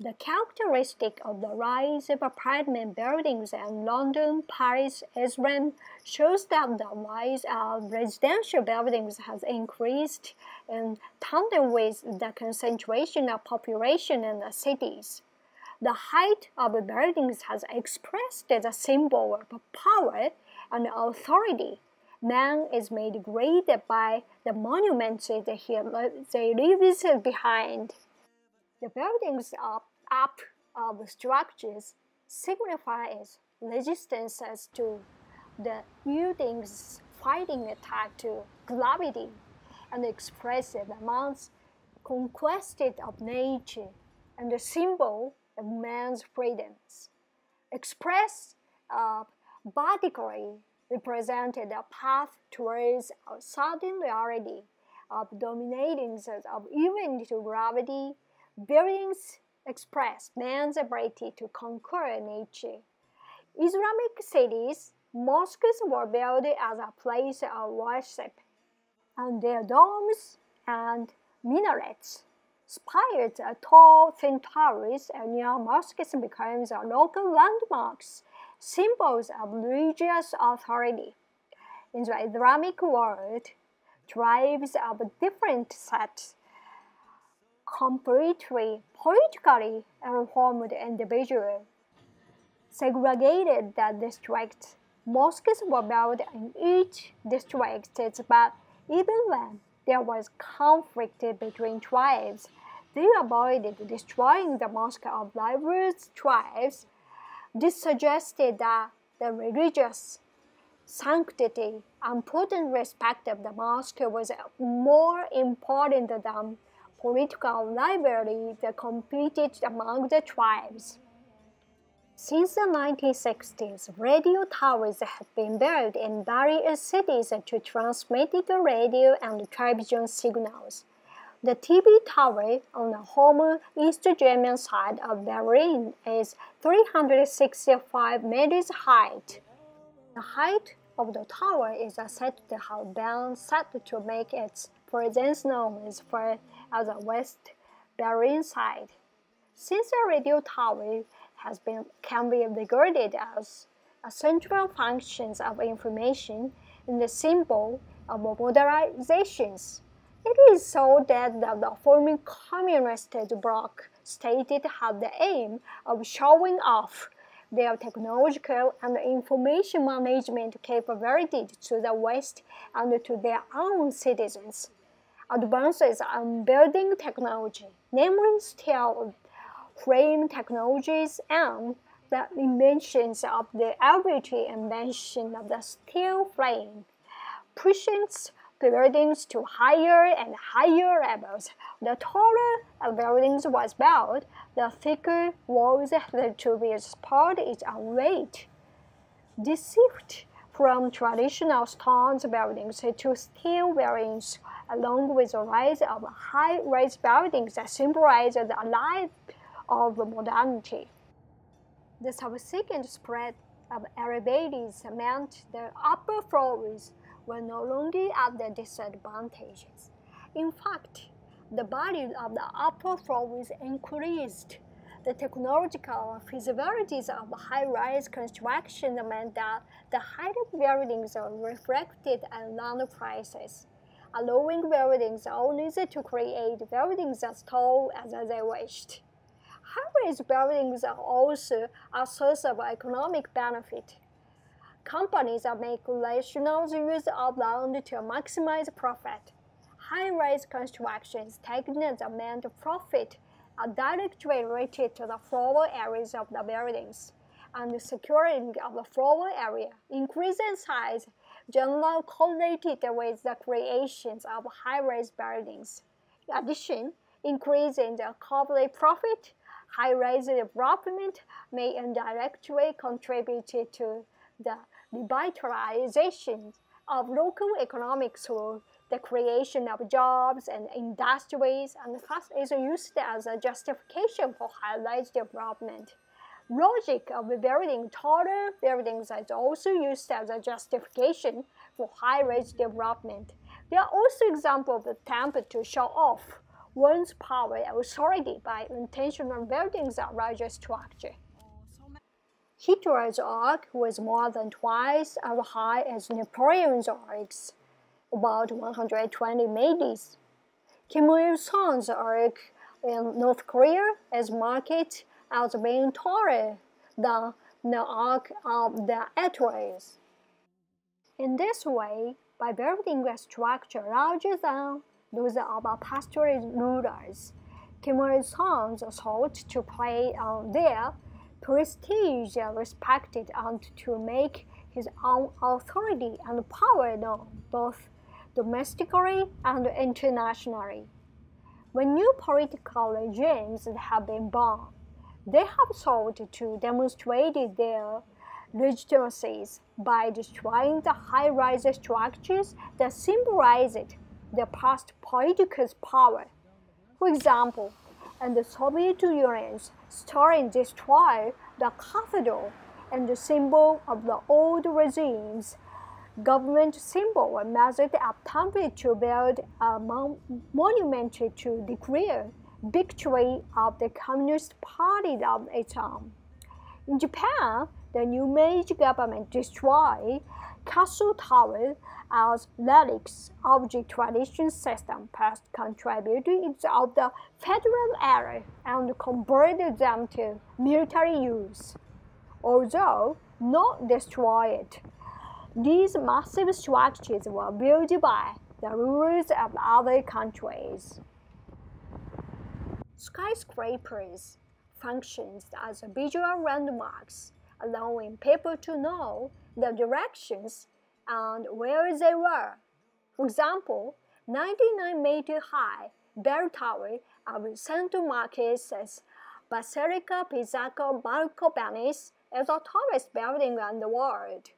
The characteristic of the rise of apartment buildings in London, Paris, Israel shows that the rise of residential buildings has increased in tandem with the concentration of population in the cities. The height of the buildings has expressed as a symbol of power and authority. Man is made great by the monuments that they leaves behind. The buildings up of structures signifies resistance to the building's fighting attack to gravity and expressive amounts conquested of nature and the symbol of man's freedoms. Expressed vertically represented a path towards a certain reality of dominating of even to gravity. Buildings express man's ability to conquer nature. Islamic cities, mosques were built as a place of worship, and their domes and minarets, spires, tall, thin towers, and near mosques became local landmarks, symbols of religious authority. In the Islamic world, tribes of different sects, completely politically informed individuals, segregated the districts. Mosques were built in each district, but even when there was conflict between tribes, they avoided destroying the mosque of diverse tribes. This suggested that the religious sanctity and potent respect of the mosque was more important than political rivalry that competed among the tribes. Since the 1960s, radio towers have been built in various cities to transmit the radio and television signals. The TV tower on the home East German side of Berlin is 365 meters high. The height of the tower is said to have been set to make its presence known as far as the West Berlin side. Since the radio tower can be regarded as a central function of information and the symbol of modernizations, it is so that the forming communist bloc stated had the aim of showing off their technological and information management capabilities to the West and to their own citizens. Advances in building technology, namely steel frame technologies and the inventions of the arbitrary invention of the steel frame, pushes buildings to higher and higher levels. The taller a building was built, the thicker walls had to be supported its weight. This shift from traditional stone buildings to steel buildings, along with the rise of high-rise buildings that symbolize the life of modernity. The subsequent spread of elevators meant the upper floors were no longer at the disadvantages. In fact, the value of the upper floors increased. The technological feasibilities of high-rise construction meant that the height of buildings are reflected in land prices, allowing building owners to create buildings as tall as they wished. High-rise buildings are also a source of economic benefit. Companies make rational use of land to maximize profit. High-rise constructions taking the main profit are directly related to the floor areas of the buildings, and the securing of the floor area, increase in size, generally correlated with the creation of high-rise buildings. In addition, increase in the corporate profit, high-rise development may indirectly contribute to the revitalization of local economics through the creation of jobs and industries, and thus is used as a justification for high-rise development. Logic of building taller buildings is also used as a justification for high-rise development. There are also examples of attempts to show off one's power and authority by intentional building a larger structure. Hitler's arc was more than twice as high as Napoleon's arcs, about 120 meters. Kim Il-sung's arc in North Korea is marked as being taller than the arc of the Atlas. In this way, by building a structure larger than those of our pastoral rulers, Kim Il-sung sought to play on their prestige and respected and to make his own authority and power known, both domestically and internationally. When new political regimes have been born, they have sought to demonstrate their legitimacies by destroying the high-rise structures that symbolized their past political power. For example, in the Soviet Union's Stalin destroyed the cathedral and the symbol of the old regime's government symbol, a method attempted to build a monument to declare victory of the Communist Party of its own. In Japan, the new Meiji government destroyed castle towers as relics of the tradition system past contributions of the federal era and converted them to military use. Although not destroyed, these massive structures were built by the rulers of other countries. Skyscrapers functions as visual landmarks, allowing people to know the directions and where they were. For example, 99-meter high bell tower of St. Mark's Basilica Pizzaiolo Marco Venice is the tallest building in the world.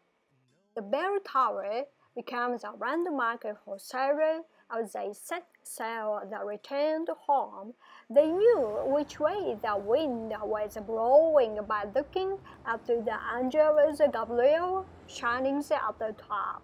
The bell tower becomes a landmark for several as they set sail the returned home. They knew which way the wind was blowing by looking at the Angelus Gabriel shining at the top.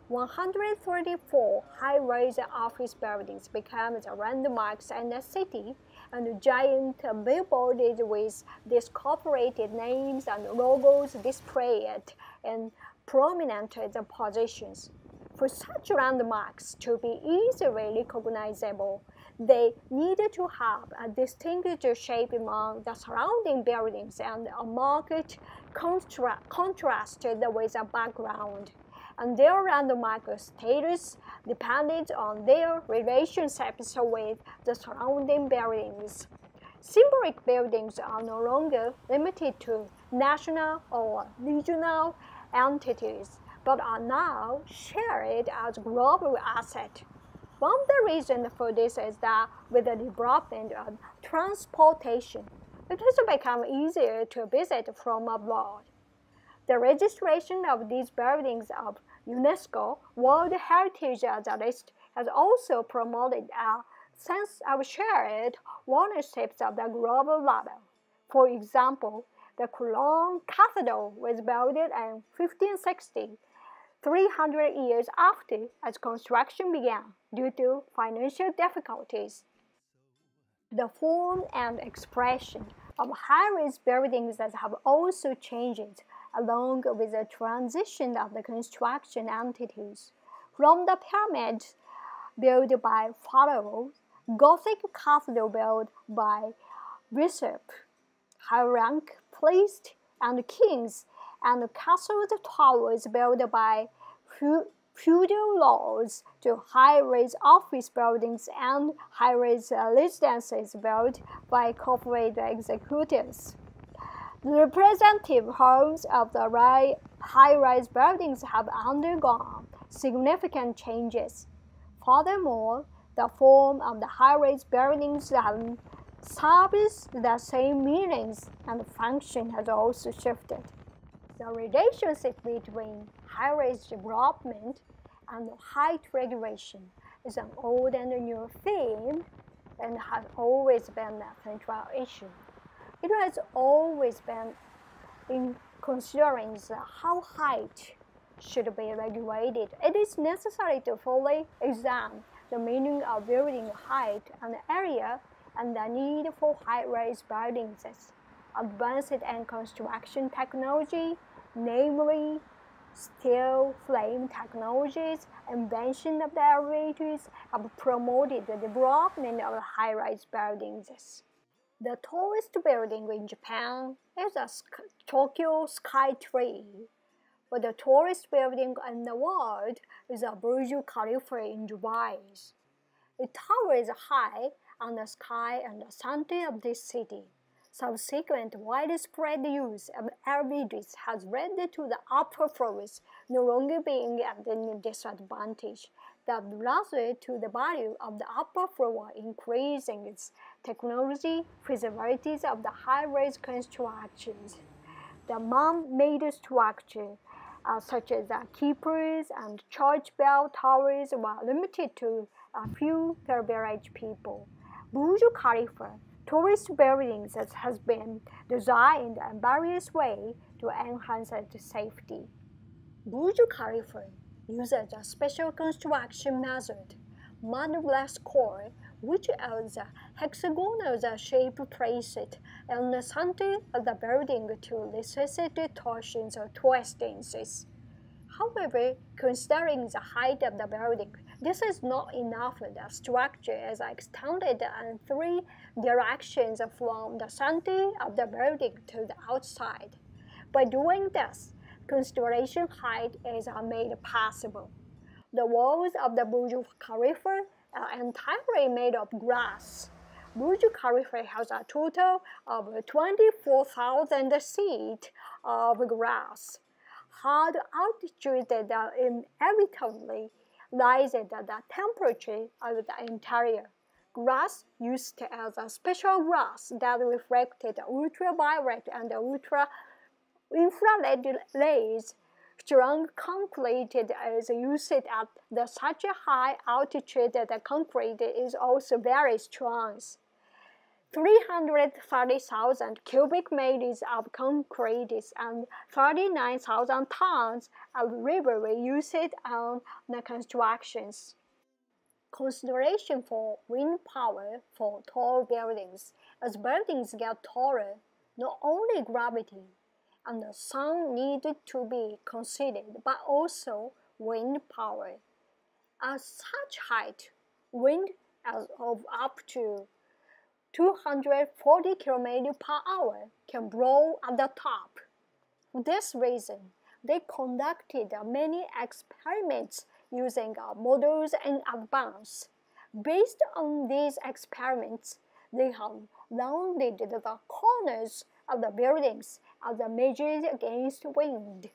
134 high-rise office buildings became the landmarks in the city, and giant billboards with discorporated names and logos displayed in prominent positions. For such landmarks to be easily recognizable, they needed to have a distinct shape among the surrounding buildings and a marked contrast with the background. And their landmark status depended on their relationships with the surrounding buildings. Symbolic buildings are no longer limited to national or regional entities, but are now shared as global assets. One of the reasons for this is that with the development of transportation, it has become easier to visit from abroad. The registration of these buildings of UNESCO World Heritage List has also promoted a sense of shared ownership at the global level. For example, the Cologne Cathedral was built in 1560, 300 years after its construction began due to financial difficulties. The form and expression of high-rise buildings have also changed along with the transition of the construction entities. From the pyramids built by pharaohs, Gothic cathedral built by bishops, high-rank priests and kings, and castle towers built by feudal lords to high-rise office buildings and high-rise residences built by corporate executives. The representative homes of the high-rise buildings have undergone significant changes. Furthermore, the form of the high-rise buildings that serves the same meanings and function has also shifted. The relationship between high-rise development and height regulation is an old and a new theme and has always been a central issue. It has always been in considering how height should be regulated. It is necessary to fully examine the meaning of building height and area, and the need for high-rise buildings, advanced and construction technology, namely steel frame technologies, invention of the elevators, have promoted the development of high-rise buildings. The tallest building in Japan is the Tokyo Sky Tree, but the tallest building in the world is the Burj Khalifa in Dubai. It towers high on the sky and the center of this city. Subsequent widespread use of elevators has led to the upper floors no longer being at a disadvantage, that rather to the value of the upper floor increasing its technology feasibilities of the high-rise constructions. The man-made structure, such as the keepers and church bell towers, were limited to a few privileged people. Burj Khalifa tourist buildings has been designed in various ways to enhance its safety. Burj Khalifa uses a special construction method, monolith core, which is a hexagonal shape placed in the center of the building to resist torsions or twistings. However, considering the height of the building, this is not enough. The structure is extended in three directions from the center of the building to the outside. By doing this, construction height is made possible. The walls of the Burj Khalifa are entirely made of glass. Burj Khalifa has a total of 24,000 feet of glass. Hard altitude that inevitably rises the temperature of the interior. Glass used as a special glass that reflected ultraviolet and infrared rays. Strong concrete is used at such a high altitude that the concrete is also very strong. 330,000 cubic meters of concrete and 39,000 tons of rubber were used on the constructions. Consideration for wind power for tall buildings. As buildings get taller, not only gravity and the sun needed to be considered, but also wind power. At such height, wind of up to 240 km per hour can blow at the top. For this reason, they conducted many experiments using models in advance. Based on these experiments, they have rounded the corners of the buildings as measured against wind.